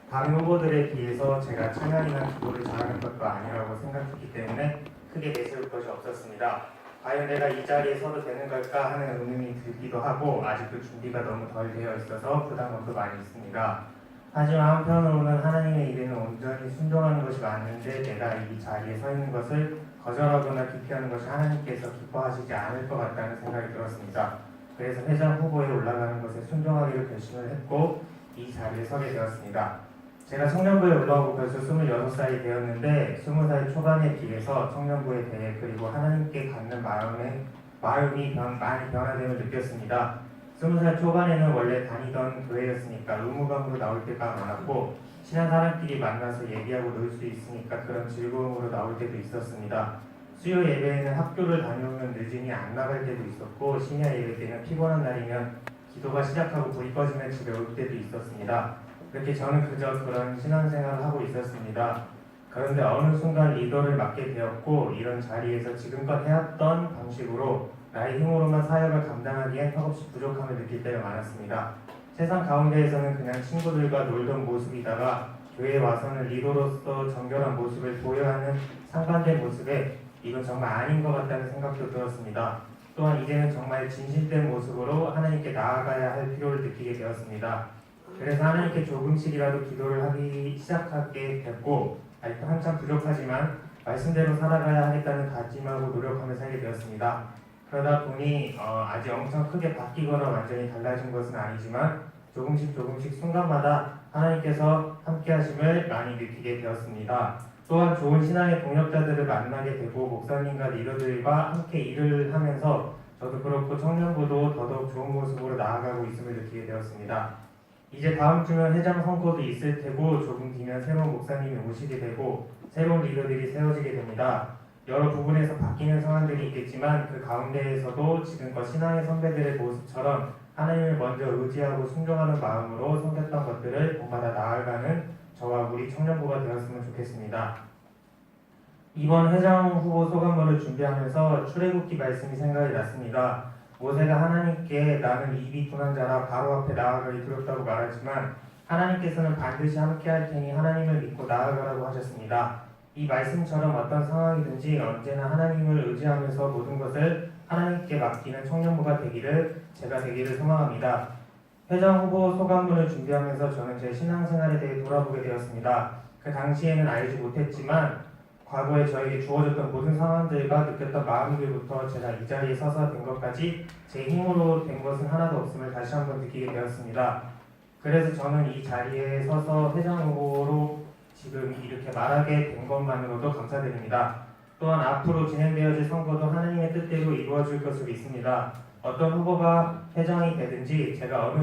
다른 후보들에 비해서 제가 찬양이나 기도를 잘하는 것도 아니라고 생각했기 때문에 크게 내세울 것이 없었습니다. 과연 내가 이 자리에 서도 되는 걸까 하는 의문이 들기도 하고 아직도 준비가 너무 덜 되어 있어서 부담감도 많이 있습니다. 하지만 한편으로는 하나님의 일에는 온전히 순종하는 것이 맞는데 내가 이 자리에 서 있는 것을 거절하거나 기피하는 것이 하나님께서 기뻐하시지 않을 것 같다는 생각이 들었습니다. 그래서 회장 후보에 올라가는 것에 순종하기로 결심을 했고 이 자리에 서게 되었습니다. 제가 청년부에 올라오고 벌써 26살이 되었는데 20살 초반에 비해서 청년부에 대해 그리고 하나님께 갖는 마음이 많이 변화됨을 느꼈습니다. 20살 초반에는 원래 다니던 교회였으니까 의무감으로 나올 때가 많았고 친한 사람끼리 만나서 얘기하고 놀 수 있으니까 그런 즐거움으로 나올 때도 있었습니다. 수요 예배에는 학교를 다녀오면 늦으니 안 나갈 때도 있었고 심야 예배 때는 피곤한 날이면 기도가 시작하고 불이 꺼지면 집에 올 때도 있었습니다. 이렇게 저는 그저 그런 신앙생활을 하고 있었습니다. 그런데 어느 순간 리더를 맡게 되었고 이런 자리에서 지금껏 해왔던 방식으로 나의 힘으로만 사역을 감당하기엔 턱없이 부족함을 느낄 때가 많았습니다. 세상 가운데에서는 그냥 친구들과 놀던 모습이다가 교회에 와서는 리더로서 정결한 모습을 보여야 하는 상반된 모습에 이건 정말 아닌 것 같다는 생각도 들었습니다. 또한 이제는 정말 진실된 모습으로 하나님께 나아가야 할 필요를 느끼게 되었습니다. 그래서 하나님께 조금씩이라도 기도를 하기 시작하게 됐고 아직도 한참 부족하지만 말씀대로 살아가야 하겠다는 다짐하고 노력하며 살게 되었습니다. 그러다 보니 아직 엄청 크게 바뀌거나 완전히 달라진 것은 아니지만 조금씩 순간마다 하나님께서 함께 하심을 많이 느끼게 되었습니다. 또한 좋은 신앙의 동역자들을 만나게 되고 목사님과 리더들과 함께 일을 하면서 저도 그렇고 청년부도 더더욱 좋은 모습으로 나아가고 있음을 느끼게 되었습니다. 이제 다음 주면 회장 선거도 있을 테고 조금 뒤면 새로운 목사님이 오시게 되고 새로운 리더들이 세워지게 됩니다. 여러 부분에서 바뀌는 상황들이 있겠지만 그 가운데에서도 지금껏 신앙의 선배들의 모습처럼 하나님을 먼저 의지하고 순종하는 마음으로 섬겼던 것들을 본받아 나아가는 저와 우리 청년부가 되었으면 좋겠습니다. 이번 회장 후보 소감문을 준비하면서 출애굽기 말씀이 생각이 났습니다. 모세가 하나님께 나는 입이 둔한 자라 바로 앞에 나아가기 두렵다고 말하지만 하나님께서는 반드시 함께 할 테니 하나님을 믿고 나아가라고 하셨습니다. 이 말씀처럼 어떤 상황이든지 언제나 하나님을 의지하면서 모든 것을 하나님께 맡기는 청년부가 제가 되기를 소망합니다. 회장 후보 소감문을 준비하면서 저는 제 신앙생활에 대해 돌아보게 되었습니다. 그 당시에는 알지 못했지만 과거에 저에게 주어졌던 모든 상황들과 느꼈던 마음들부터 제가 이 자리에 서서 된 것까지 제 힘으로 된 것은 하나도 없음을 다시 한번 느끼게 되었습니다. 그래서 저는 이 자리에 서서 회장 후보로 지금 이렇게 말하게 된 것만으로도 감사드립니다. 또한 앞으로 진행되어질 선거도 하나님의 뜻대로 이루어질 것을 믿습니다. 어떤 후보가 회장이 되든지 제가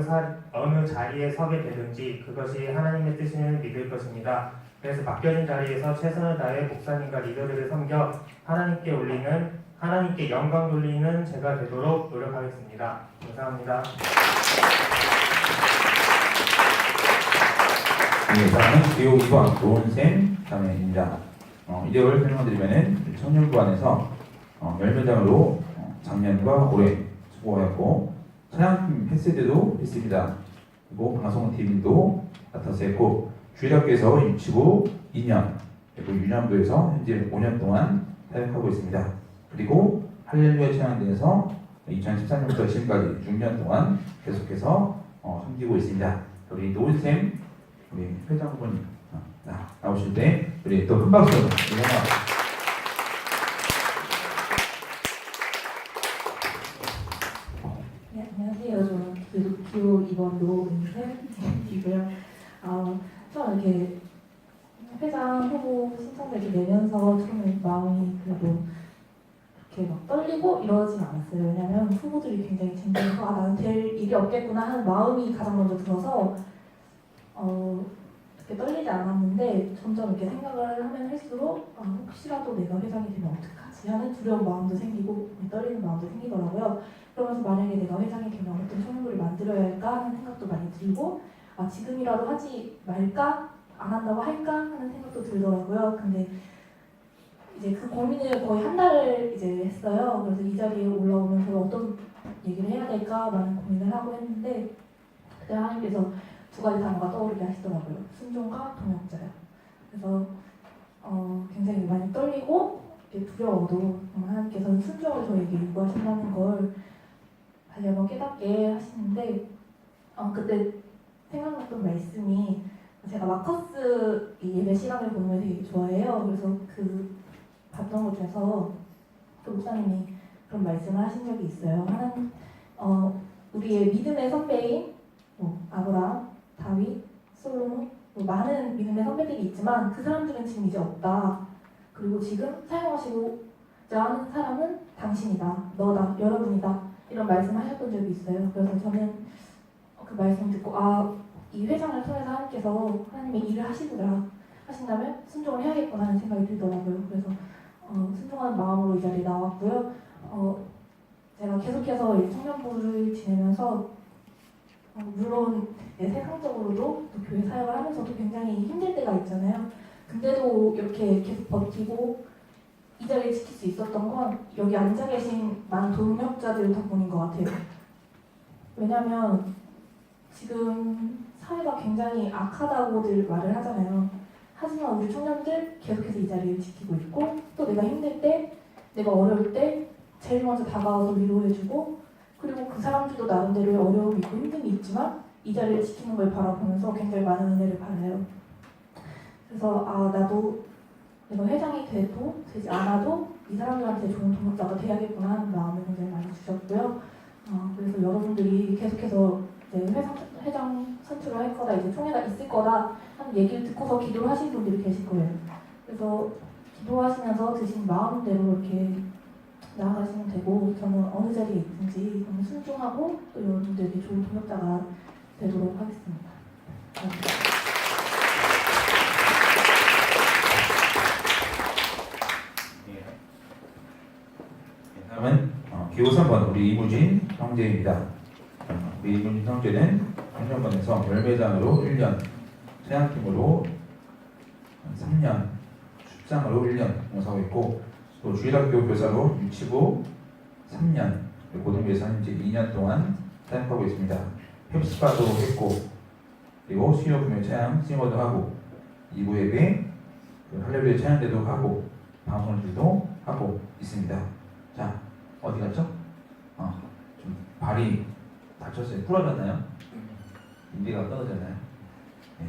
어느 자리에 서게 되든지 그것이 하나님의 뜻임을 믿을 것입니다. 그래서 맡겨진 자리에서 최선을 다해 목사님과 리더들을 섬겨 하나님께 영광 돌리는 제가 되도록 노력하겠습니다. 감사합니다. 네, 다음은 기호 2번 노은샘 자매입니다. 이력을 설명드리면은 청년부 안에서 열매장으로 작년과 올해 수고하였고 찬양팀 패스대도 했습니다. 그리고 방송팀도 맡아서 했고 주일학교에서 임치부 2년 그리고 유년부에서 현재 5년 동안 사역하고 있습니다. 그리고 할렐루야 찬양대에서 2013년부터 지금까지 6년 동안 계속해서 섬기고 있습니다. 우리 노은샘 우리 회장 후보님 나오실 때 우리 또 큰 박수 네, 안녕하세요. 저는 기호 2번 노은샘이고요. 좀 이렇게 회장 후보 신청을 이렇게 내면서 처음에 마음이 그래도 이렇게 막 떨리고 이러진 않았어요. 왜냐면 후보들이 굉장히 재밌어서 나는 될 일이 없겠구나 하는 마음이 가장 먼저 들어서 그렇게 떨리지 않았는데 점점 이렇게 생각을 하면 할수록 혹시라도 내가 회장이 되면 어떡하지 하는 두려운 마음도 생기고 떨리는 마음도 생기더라고요. 그러면서 만약에 내가 회장이 되면 어떤 청년부를 만들어야 할까 하는 생각도 많이 들고 지금이라도 하지 말까? 안 한다고 할까? 하는 생각도 들더라고요. 근데 이제 그 고민을 거의 한 달을 이제 했어요. 그래서 이 자리에 올라오면서 어떤 얘기를 해야 될까? 라는 고민을 하고 했는데 그때 하나님께서 두 가지 단어가 떠오르게 하시더라고요. 순종과 동역자요. 그래서 굉장히 많이 떨리고 이렇게 두려워도 하나님께서는 순종을 저에게 요구하신다는 걸 다시 한번 깨닫게 하시는데 그때 생각났던 말씀이 제가 마커스 이 예배 시간을 보는 걸 되게 좋아해요. 그래서 그 봤던 것 중에서 그 목사님이 그런 말씀을 하신 적이 있어요. 하나님 우리의 믿음의 선배인 아브라함, 다윗, 솔로몬 많은 믿음의 선배들이 있지만 그 사람들은 지금 이제 없다. 그리고 지금 사용하시고자 하는 사람은 당신이다, 너다, 여러분이다 이런 말씀을 하셨던 적이 있어요. 그래서 저는 그 말씀 듣고 이 회장을 통해서 하나님께서 하나님의 일을 하신다면 순종을 해야겠구나 하는 생각이 들더라고요. 그래서 순종하는 마음으로 이 자리에 나왔고요. 제가 계속해서 이 청년부를 지내면서 물론 세상적으로도 또 교회 사역을 하면서도 굉장히 힘들 때가 있잖아요. 근데도 이렇게 계속 버티고 이 자리에 지킬 수 있었던 건 여기 앉아 계신 많은 동역자들 덕분인 것 같아요. 왜냐하면 지금 사회가 굉장히 악하다고들 말을 하잖아요. 하지만 우리 청년들 계속해서 이 자리를 지키고 있고 또 내가 힘들 때, 내가 어려울 때 제일 먼저 다가와서 위로해주고 그리고 그 사람들도 나름대로의 어려움이 있고 힘듦이 있지만 이 자리를 지키는 걸 바라보면서 굉장히 많은 은혜를 받아요. 그래서 나도 내가 회장이 돼도 되지 않아도 이 사람들한테 좋은 동역자가 돼야겠구나 하는 마음을 굉장히 많이 주셨고요. 그래서 여러분들이 계속해서 이제 회장 선출을 할 거다, 이제 총회가 있을 거다 하는 얘기를 듣고서 기도를 하신 분들이 계실 거예요. 그래서 기도하시면서 드신 마음대로 이렇게 나아가시면 되고 저는 어느 자리에 있든지 너무 순종하고 또 여러분들에게 좋은 동역자가 되도록 하겠습니다. 다음은 기호 3번 우리 이무진 형제입니다. 우리 이무진 형제는 청년반에서 열매장으로 1년, 세양팀으로 3년, 축장으로 1년 봉사하고 있고 또 주일학교 교사로 유치부 3년, 고등교사 현재 2년 동안 사역하고 있습니다. 햅스파도 했고 그리고 수요 금요 찬양 싱어도 하고 2부 예배 할렐루야 찬양대도 하고 방송들도 하고 있습니다. 자, 어디 갔죠? 좀 발이 다쳤어요. 부러졌나요? 인대가 떨어졌나요? 네.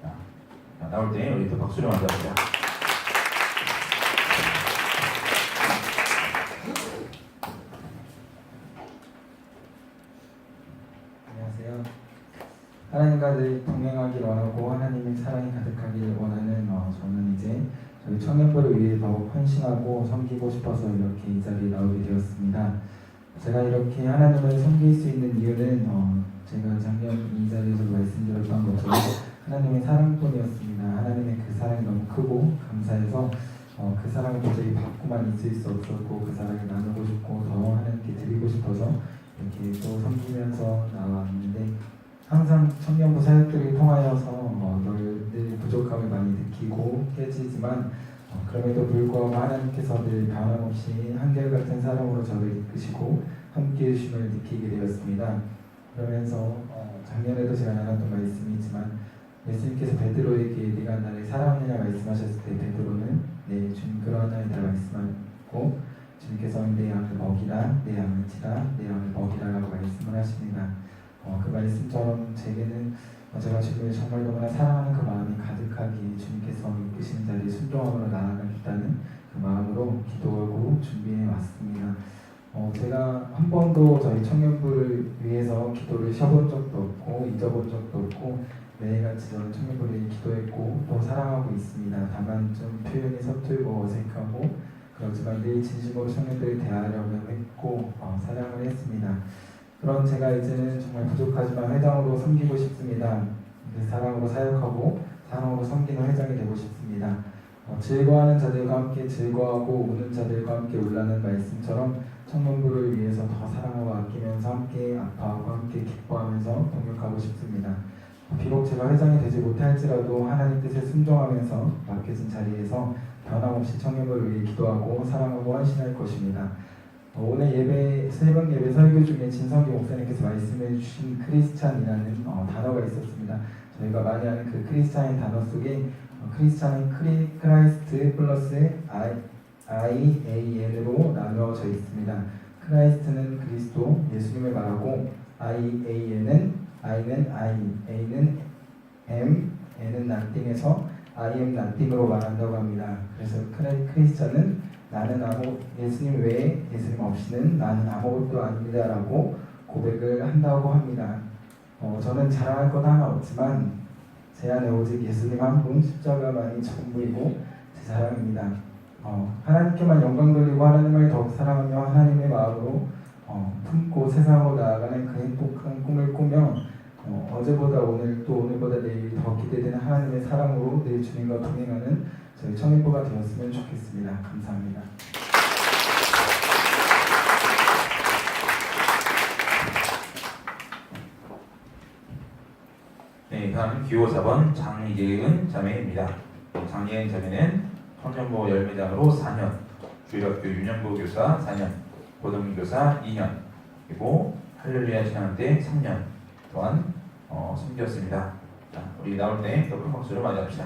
자, 나올 때 우리 또 박수를 먼저 합니다. 안녕하세요. 하나님과 늘 동행하길 원하고 하나님의 사랑이 가득하길 원하는 저는 이제 저희 청년부를 위해 더욱 헌신하고 섬기고 싶어서 이렇게 이 자리에 나오게 되었습니다. 제가 이렇게 하나님을 섬길 수 있는 이유는 제가 작년 이 자리에서 말씀드렸던 것처럼 하나님의 사랑뿐이었습니다. 하나님의 그 사랑이 너무 크고 감사해서 그 사랑을 도저히 받고만 있을 수 없었고 그 사랑을 나누고 싶고 더 하나님께 드리고 싶어서 이렇게 또 섬기면서 나왔는데 항상 청년부 사역들을 통하여서 늘 부족함을 많이 느끼고 깨지지만 그럼에도 불구하고 하나님께서 늘 변함없이 한결같은 사랑으로 저를 이끄시고 함께해 주심을 느끼게 되었습니다. 그러면서 작년에도 제가 나눴던 말씀이지만 예수님께서 베드로에게 네가 나를 사랑하느냐 말씀하셨을 때 베드로는 네 주님 그러하나이다 말씀하고 주님께서 내 양을 먹이라 내 양을 치라 내 양을 먹이라 라고 말씀을 하십니다. 그 말씀처럼 제게는 제가 지금 정말 너무나 사랑하는 그 마음이 가득하기에 주님께서 이끄시는 자리에 순종함으로 나아가겠다는 그 마음으로 기도하고 준비해 왔습니다. 제가 한 번도 저희 청년부를 위해서 기도를 쉬어본 적도 없고 잊어본 적도 없고 매일같이 저는 청년부를 위해 기도했고 또 사랑하고 있습니다. 다만 좀 표현이 서툴고 어색하고 그렇지만 늘 진심으로 청년들을 대하려고 했고 사랑을 했습니다. 그런 제가 이제는 정말 부족하지만 회장으로 섬기고 싶습니다. 사랑으로 사역하고 사랑으로 섬기는 회장이 되고 싶습니다. 즐거워하는 자들과 함께 즐거워하고 우는 자들과 함께 울라는 말씀처럼 청년부를 위해서 더 사랑하고 아끼면서 함께 아파하고 함께 기뻐하면서 동역하고 싶습니다. 비록 제가 회장이 되지 못할지라도 하나님 뜻에 순종하면서 맡겨진 자리에서 변함없이 청년부를 위해 기도하고 사랑하고 헌신할 것입니다. 오늘 예배 새벽 예배 설교 중에 진성기 목사님께서 말씀해 주신 크리스찬이라는 단어가 있었습니다. 저희가 많이 아는 그 크리스찬인 단어 속에 크리스찬은 크라이스트 플러스 IAN으로 나누어져 있습니다. 크라이스트는 그리스도, 예수님을 말하고 IAN은 I는 I, A는 M, N은 nothing에서 I am nothing으로 말한다고 합니다. 그래서 크리스찬은 나는 예수님 외에 예수님 없이는 나는 아무것도 아닙니다라고 고백을 한다고 합니다. 저는 자랑할 것 하나 없지만 제 안에 오직 예수님 한 분, 십자가만이 전부이고 제 자랑입니다. 하나님께만 영광 돌리고 하나님을 더욱 사랑하며 하나님의 마음으로 품고 세상으로 나아가는 그 행복한 꿈을 꾸며 어제보다 오늘 또 오늘보다 내일이 더 기대되는 하나님의 사랑으로 늘 주님과 동행하는 저희 청년부가 되었으면 좋겠습니다. 감사합니다. 네, 다음은 기호 4번 장예은 자매입니다. 장예은 자매는 청년부 열매장으로 4년, 주일학교 유년부 교사 4년, 고등교사 2년, 그리고 할렐루야 신앙대 3년 동안 섬겼습니다. 자, 우리 나올 때 더 큰 박수로 맞이합시다.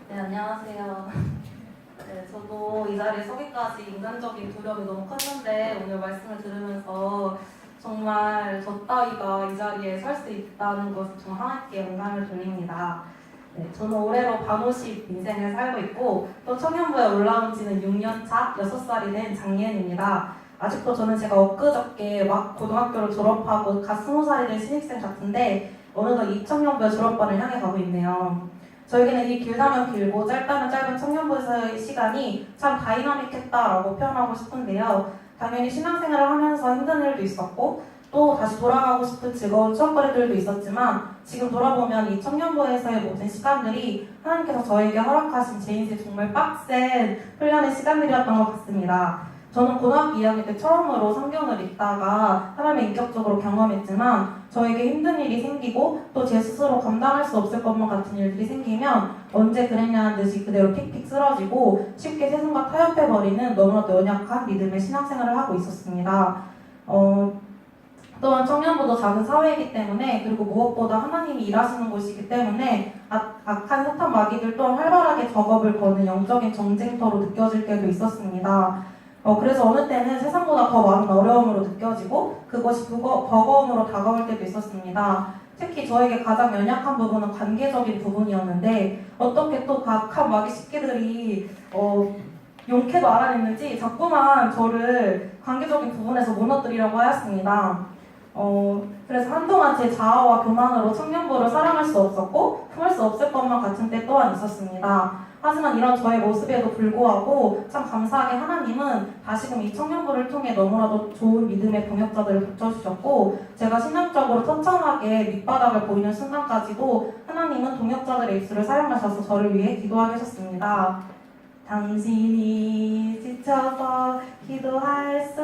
네, 안녕하세요. 네, 저도 이 자리에 서기까지 인간적인 두려움이 너무 컸는데 오늘 말씀을 들으면서 정말 저 따위가 이 자리에 설 수 있다는 것을 좀 하나님께 영광을 돌립니다. 네, 저는 올해로 반오십 인생을 살고 있고 또 청년부에 올라온 지는 6년차 6살이 된 장예은입니다. 아직도 저는 제가 엊그저께 막 고등학교를 졸업하고 갓 20살이 된 신입생 같은데 어느덧 이 청년부의 졸업반을 향해 가고 있네요. 저에게는 이 길다면 길고 짧다면 짧은 청년부에서의 시간이 참 다이나믹했다라고 표현하고 싶은데요. 당연히 신앙생활을 하면서 힘든 일도 있었고 또 다시 돌아가고 싶은 즐거운 추억거리들도 있었지만 지금 돌아보면 이 청년부에서의 모든 시간들이 하나님께서 저에게 허락하신 제 인생 정말 빡센 훈련의 시간들이었던 것 같습니다. 저는 고등학교 2학년 때 처음으로 성경을 읽다가 하나님을 인격적으로 경험했지만 저에게 힘든 일이 생기고 또 제 스스로 감당할 수 없을 것만 같은 일들이 생기면 언제 그랬냐는 듯이 그대로 픽픽 쓰러지고 쉽게 세상과 타협해버리는 너무나도 연약한 믿음의 신앙생활을 하고 있었습니다. 또한 청년부도 작은 사회이기 때문에 그리고 무엇보다 하나님이 일하시는 곳이기 때문에 악한 사탄 마귀들 또한 활발하게 작업을 거는 영적인 정쟁터로 느껴질 때도 있었습니다. 그래서 어느 때는 세상보다 더 많은 어려움으로 느껴지고 그것이 버거움으로 다가올 때도 있었습니다. 특히 저에게 가장 연약한 부분은 관계적인 부분이었는데 어떻게 또 악한 마귀 새끼들이 용케도 알아냈는지 자꾸만 저를 관계적인 부분에서 무너뜨리려고 하였습니다. 그래서 한동안 제 자아와 교만으로 청년부를 사랑할 수 없었고 품을 수 없을 것만 같은 때 또한 있었습니다. 하지만 이런 저의 모습에도 불구하고 참 감사하게 하나님은 다시금 이 청년부를 통해 너무나도 좋은 믿음의 동역자들을 붙여주셨고 제가 신앙적으로 처참하게 밑바닥을 보이는 순간까지도 하나님은 동역자들의 입술을 사용하셔서 저를 위해 기도하게 하셨습니다. 당신이 지쳐서 기도할 수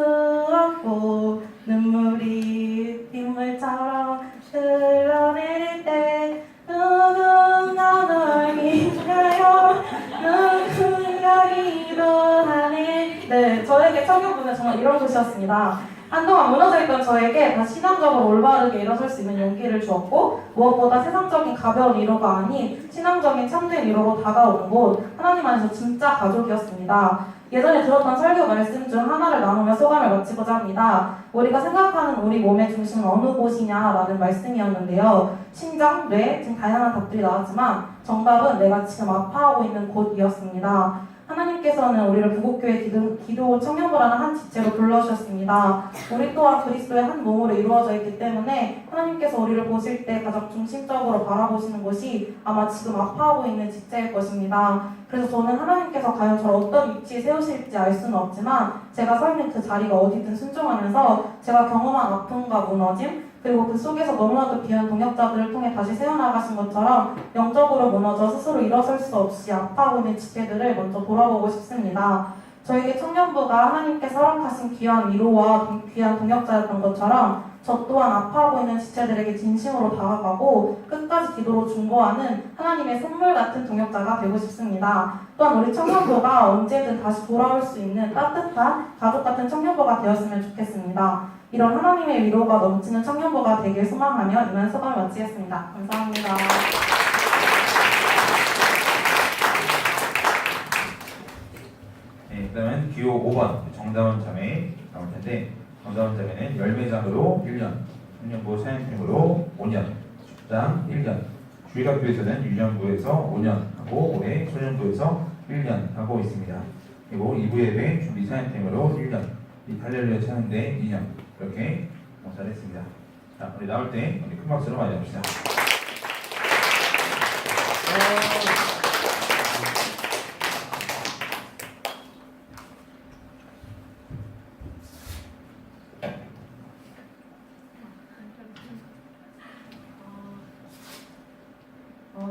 없고 눈물이 빗물처럼 흘러내릴 때 누군가 널 믿나요? 누군가 기도하네. 네, 저에게 청년부는 정말 이런 곳이었습니다. 한동안 무너져있던 저에게 다시 신앙적으로 올바르게 일어설 수 있는 용기를 주었고 무엇보다 세상적인 가벼운 위로가 아닌 신앙적인 참된 위로로 다가오는 곳 하나님 안에서 진짜 가족이었습니다. 예전에 들었던 설교 말씀 중 하나를 나누며 소감을 마치고자 합니다. 우리가 생각하는 우리 몸의 중심은 어느 곳이냐라는 말씀이었는데요. 심장, 뇌 등 다양한 답들이 나왔지만 정답은 내가 지금 아파하고 있는 곳이었습니다. 하나님께서는 우리를 부곡교회 기도 청년부라는 한 지체로 불러주셨습니다. 우리 또한 그리스도의 한 몸으로 이루어져 있기 때문에 하나님께서 우리를 보실 때 가장 중심적으로 바라보시는 곳이 아마 지금 아파하고 있는 지체일 것입니다. 그래서 저는 하나님께서 과연 저를 어떤 위치에 세우실지 알 수는 없지만 제가 서 있는 그 자리가 어디든 순종하면서 제가 경험한 아픔과 무너짐 그리고 그 속에서 너무나도 귀한 동역자들을 통해 다시 세워나가신 것처럼 영적으로 무너져 스스로 일어설 수 없이 아파하고 있는 지체들을 먼저 돌아보고 싶습니다. 저에게 청년부가 하나님께서 허락하신 귀한 위로와 귀한 동역자였던 것처럼 저 또한 아파하고 있는 지체들에게 진심으로 다가가고 끝까지 기도로 중보하는 하나님의 선물 같은 동역자가 되고 싶습니다. 또한 우리 청년부가 언제든 다시 돌아올 수 있는 따뜻한 가족 같은 청년부가 되었으면 좋겠습니다. 이런 하나님의 위로가 넘치는 청년부가 되길 소망하며 이만 소감을 마치겠습니다. 감사합니다. 네, 그다음은 기호 5번 정다운 자매 나올 텐데 정다운 자매는 열매장으로 1년, 청년부 사연팀으로 5년, 축장 1년, 주일학교에서는 유년부에서 5년 하고 올해 소년부에서 1년 하고 있습니다. 그리고 2부 예배 준비 사연팀으로 1년, 이 할렐루야 찬양대 2년 이렇게 봉사를 했습니다. 자, 우리 나올 때 우리 큰 박수로 맞이합시다.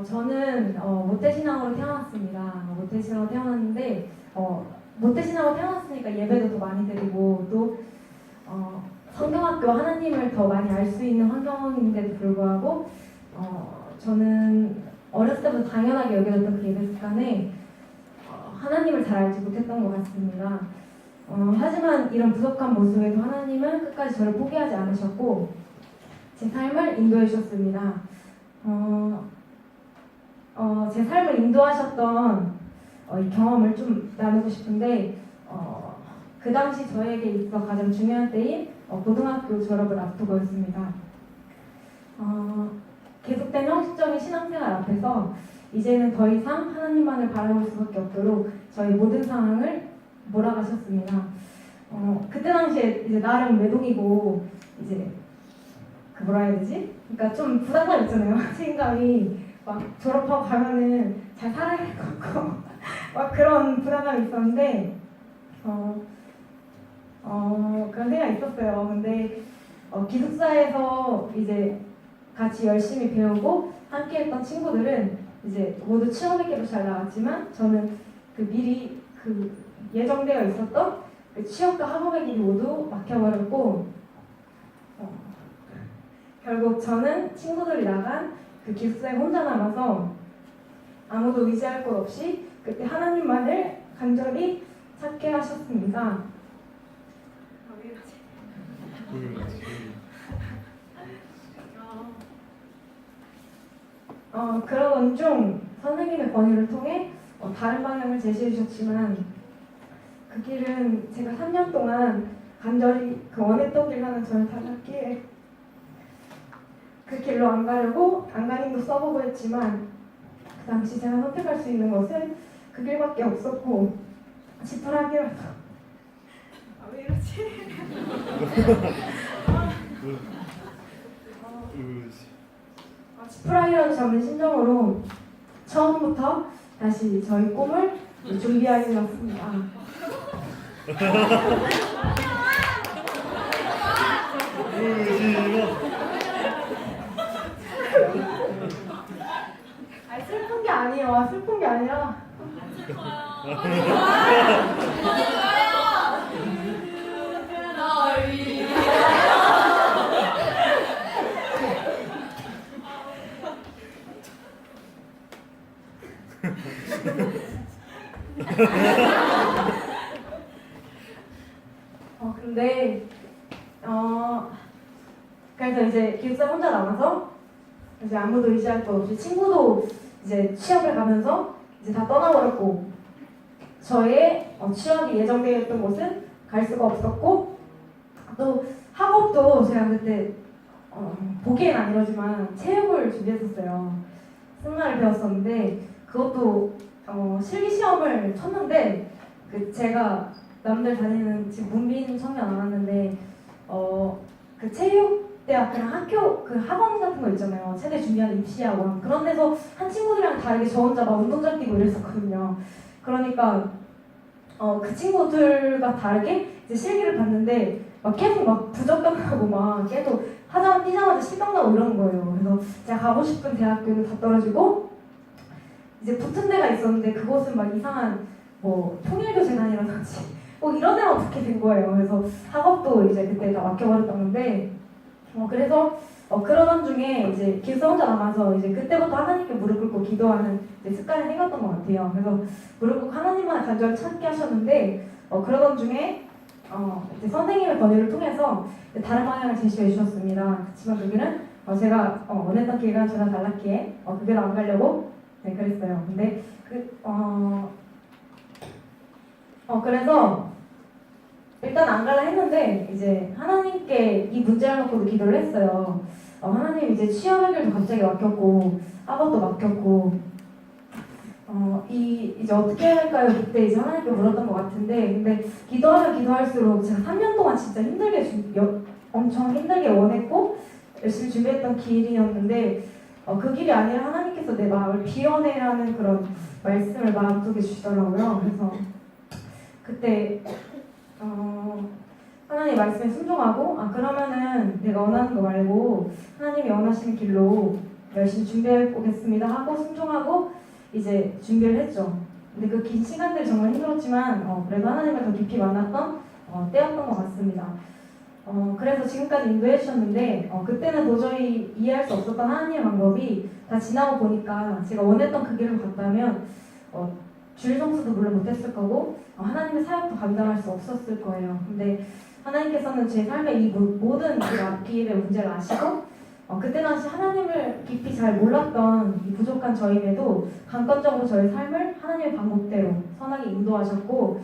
저는 모태신앙으로 태어났습니다. 모태신앙으로 태어났는데 모태신앙으로 태어났으니까 예배도 더 많이 드리고 또 성경학교 하나님을 더 많이 알 수 있는 환경인데도 불구하고 저는 어렸을 때부터 당연하게 여겨졌던 그 예배 습관에 하나님을 잘 알지 못했던 것 같습니다. 하지만 이런 부족한 모습에도 하나님은 끝까지 저를 포기하지 않으셨고 제 삶을 인도해 주셨습니다. 제 삶을 인도하셨던 이 경험을 좀 나누고 싶은데 그 당시 저에게 있어 가장 중요한 때인 고등학교 졸업을 앞두고였습니다. 계속된 형식적인 신앙생활 앞에서 이제는 더 이상 하나님만을 바라볼 수밖에 없도록 저희 모든 상황을 몰아가셨습니다. 그때 당시에 이제 나름 외동이고 이제 그 뭐라 해야 되지? 그러니까 좀 부담감 있잖아요. 책임감이 막 졸업하고 가면은 잘 살아야 될 것 같고 막 그런 부담감이 있었는데 그런 생각이 있었어요. 근데 기숙사에서 이제 같이 열심히 배우고 함께했던 친구들은 이제 모두 취업학교로 잘 나갔지만 저는 미리 예정되어 있었던 취업과 학업의 길이 모두 막혀버렸고 결국 저는 친구들이 나간 기숙사에 혼자 남아서 아무도 의지할 곳 없이 그때 하나님만을 간절히 찾게 하셨습니다. 그러던 중 선생님의 권유를 통해 다른 방향을 제시해 주셨지만 그 길은 제가 3년 동안 간절히 원했던 길과는 전혀 달랐기에 그 길로 안 가려고 안간힘도 써보고 했지만 그 당시 제가 선택할 수 있는 것은 그 길밖에 없었고 지푸라기라도 왜 이러지? 지푸라기라도 잡는 심정으로 처음부터 다시 저희 꿈을 준비하게 되었습니다. 슬픈 게 아니에요. 슬픈 게 아니라 근데 그래서 이제 기숙사 혼자 남아서 이제 아무도 의지할 거 없이 친구도 이제 취업을 가면서 이제 다 떠나버렸고 저의 취업이 예정되어 있던 곳은 갈 수가 없었고 또 학업도 제가 그때 보기엔 안 이러지만 체육을 준비했었어요. 승마를 배웠었는데 그것도 실기 시험을 쳤는데 제가 남들 다니는 지금 문빈 청년 나왔는데 그 체육대학교랑 학교 학원 같은 거 있잖아요. 체대 준비하는 입시학원 그런 데서 한 친구들이랑 다르게 저 혼자 막 운동장 뛰고 이랬었거든요. 그러니까 그 친구들과 다르게 이제 실기를 봤는데 막 계속 막 부적격하고 막 계속 뛰자마자 실격 나고 이러는 거예요. 그래서 제가 가고 싶은 대학교는 다 떨어지고 이제 붙은 데가 있었는데 그곳은 막 이상한 뭐 통일교 재단이라든지 뭐 이런 데만 붙게 된 거예요. 그래서 학업도 이제 그때 다 막혀버렸던 건데 그래서 그러던 중에 이제 길서 혼자 남아서 이제 그때부터 하나님께 무릎 꿇고 기도하는 이제 습관이 생겼던 것 같아요. 그래서 무릎 꿇고 하나님만 간절히 찾게 하셨는데 그러던 중에 이제 선생님의 권유를 통해서 다른 방향을 제시해 주셨습니다. 그렇지만 여기는 제가 원했던 길과 전혀 달랐기에 그 길로 안 가려고 그랬어요. 근데 그래서 일단 안 갈라 했는데 이제 하나님께 이 문제를 놓고도 기도를 했어요. 하나님 이제 취업의 길도 갑자기 막혔고 학업도 막혔고 이제 어떻게 해야 할까요? 그때 이제 하나님께 물었던 것 같은데 근데 기도하면 기도할수록 제가 3년 동안 진짜 힘들게 엄청 힘들게 원했고 열심히 준비했던 길이었는데 그 길이 아니라 하나님께서 내 마음을 비워내라는 그런 말씀을 마음속에 주시더라고요. 그래서 그때 하나님 말씀에 순종하고 그러면은 내가 원하는 거 말고 하나님이 원하시는 길로 열심히 준비해 보겠습니다 하고 순종하고 이제 준비를 했죠. 근데 그 긴 시간들이 정말 힘들었지만 그래도 하나님을 더 깊이 만났던 때였던 것 같습니다. 그래서 지금까지 인도해 주셨는데 그때는 도저히 이해할 수 없었던 하나님의 방법이 다 지나고 보니까 제가 원했던 그 길을 갔다면 주일 성수도 물론 못했을 거고 하나님의 사역도 감당할 수 없었을 거예요. 근데 하나님께서는 제 삶의 이 모든 그 앞길의 문제를 아시고 그때 당시 하나님을 깊이 잘 몰랐던 이 부족한 저임에도 강권적으로 저의 삶을 하나님의 방법대로 선하게 인도하셨고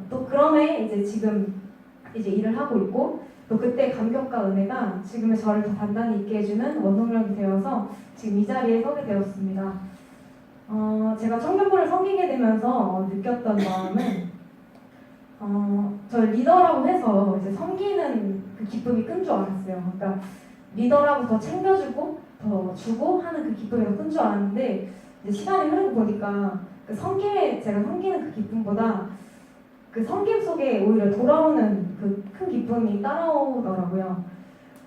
또 그럼에 이제 지금 이제 일을 하고 있고 또 그때 감격과 은혜가 지금의 저를 더 단단히 있게 해주는 원동력이 되어서 지금 이 자리에 서게 되었습니다. 제가 청년부를 섬기게 되면서 느꼈던 마음은 저를 리더라고 해서 이제 섬기는 그 기쁨이 큰 줄 알았어요. 그러니까 리더라고 더 챙겨주고 더 주고 하는 그 기쁨이 더 큰 줄 알았는데 이제 시간이 흐르고 보니까 그 제가 섬기는 그 기쁨보다 그 섬김 속에 오히려 돌아오는 그 큰 기쁨이 따라오더라고요.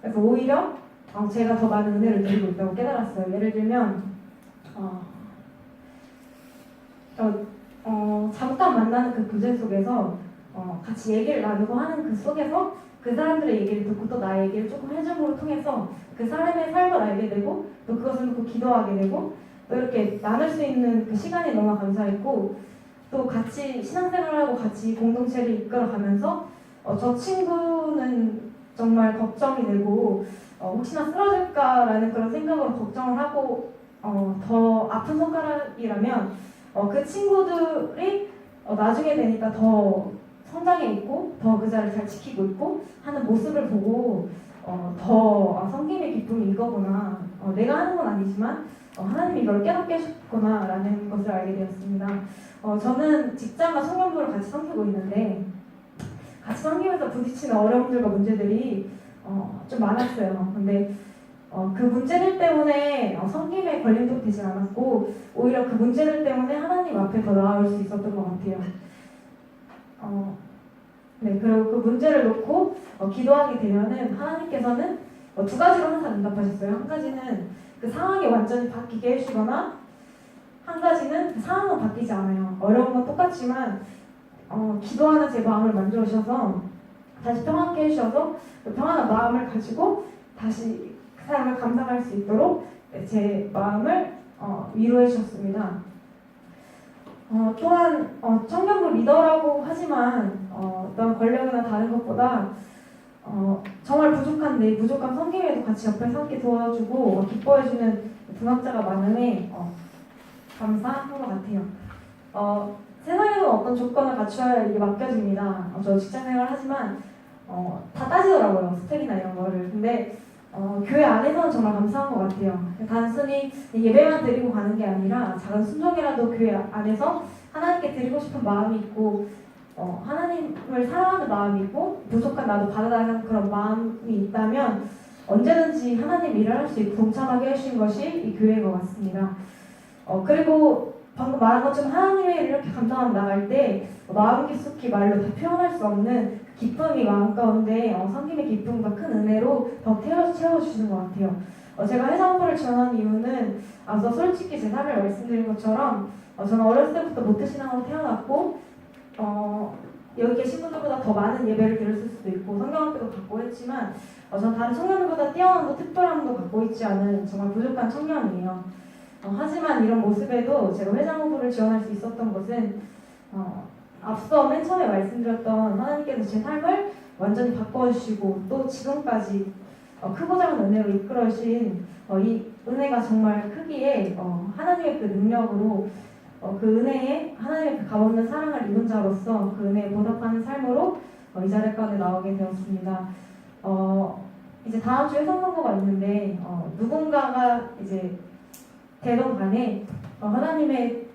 그래서 오히려 제가 더 많은 은혜를 드리고 있다고 깨달았어요. 예를 들면 잠깐 만나는 그 교제 속에서 같이 얘기를 나누고 하는 그 속에서 그 사람들의 얘기를 듣고 또 나의 얘기를 조금 해줌으로 통해서 그 사람의 삶을 알게 되고 또 그것을 놓고 기도하게 되고 또 이렇게 나눌 수 있는 그 시간이 너무 감사했고 또 같이 신앙생활하고 같이 공동체를 이끌어가면서 저 친구는 정말 걱정이 되고 혹시나 쓰러질까라는 그런 생각으로 걱정을 하고 더 아픈 손가락이라면 그 친구들이 나중에 되니까 더 성장해 있고 더 그 자를 잘 지키고 있고 하는 모습을 보고 더 섬김의 기쁨이 이거구나. 내가 하는 건 아니지만 하나님이 이걸 깨닫게 해주셨구나 라는 것을 알게 되었습니다. 저는 직장과 청년부를 같이 섬기고 있는데 같이 섬기면서 부딪히는 어려움들과 문제들이 좀 많았어요. 근데 그 문제들 때문에 섬김에 걸림돌이 되진 않았고 오히려 그 문제들 때문에 하나님 앞에 더 나아올 수 있었던 것 같아요. 네, 그리고 그 문제를 놓고 기도하게 되면은 하나님께서는 두 가지로 항상 응답하셨어요. 한 가지는 그 상황이 완전히 바뀌게 해주거나 한 가지는 그 상황은 바뀌지 않아요. 어려운 건 똑같지만 기도하는 제 마음을 만져주셔서 다시 평안케 해주셔서 그 평안한 마음을 가지고 다시 그 삶을 감당할 수 있도록 제 마음을 위로해 주셨습니다. 또한 청년부 리더라고 하지만 어떤 권력이나 다른 것보다 정말 부족한데 부족한 섬김에도 같이 옆에서 함께 도와주고 기뻐해주는 동역자가 많음에 감사한 것 같아요. 세상에는 어떤 조건을 갖춰야 이게 맡겨집니다. 저 직장생활 하지만 다 따지더라고요. 스펙이나 이런 거를. 근데 교회 안에서는 정말 감사한 것 같아요. 단순히 예배만 드리고 가는 게 아니라 작은 순종이라도 교회 안에서 하나님께 드리고 싶은 마음이 있고 하나님을 사랑하는 마음이 있고 부족한 나도 받아달라는 그런 마음이 있다면 언제든지 하나님 일을 할 수 있고 동참하게 해주신 것이 이 교회인 것 같습니다. 그리고 방금 말한 것처럼 하나님의 일을 이렇게 감당하며 나갈 때 마음 깊숙이 말로 다 표현할 수 없는 기쁨이 마음 가운데 섬김의 기쁨과 큰 은혜로 더 채워주시는 것 같아요. 제가 해상부를 지원한 이유는 앞서 솔직히 제 삶을 말씀드린 것처럼 저는 어렸을 때부터 모태신앙으로 태어났고 여기 계신 분들보다 더 많은 예배를 드렸을 수도 있고 성경학교도 갖고 했지만 전 다른 청년들보다 뛰어난도 특별함도 갖고 있지 않은 정말 부족한 청년이에요. 하지만 이런 모습에도 제가 회장 후보를 지원할 수 있었던 것은 앞서 맨 처음에 말씀드렸던 하나님께서 제 삶을 완전히 바꿔주시고 또 지금까지 크고 작은 은혜로 이끌어주신 이 은혜가 정말 크기에 하나님의 그 능력으로 그 은혜에 하나님의 그 값없는 사랑을 입은 자로서 그 은혜에 보답하는 삶으로 이 자리 가운데 나오게 되었습니다. 이제 다음 주에 선거가 있는데 누군가가 이제 되던 간에 하나님의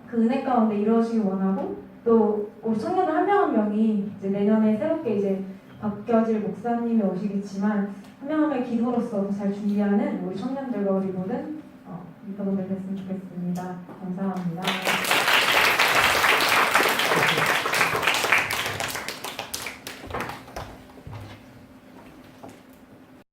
그 은혜 가운데 이루어지길 원하고 또 우리 청년들 한 명 한 명이 이제 내년에 새롭게 이제 바뀌어질 목사님이 오시겠지만 한 명 한 명의 기도로서 잘 준비하는 우리 청년들과 우리 모든 이거도 됐으면 좋겠습니다. 감사합니다.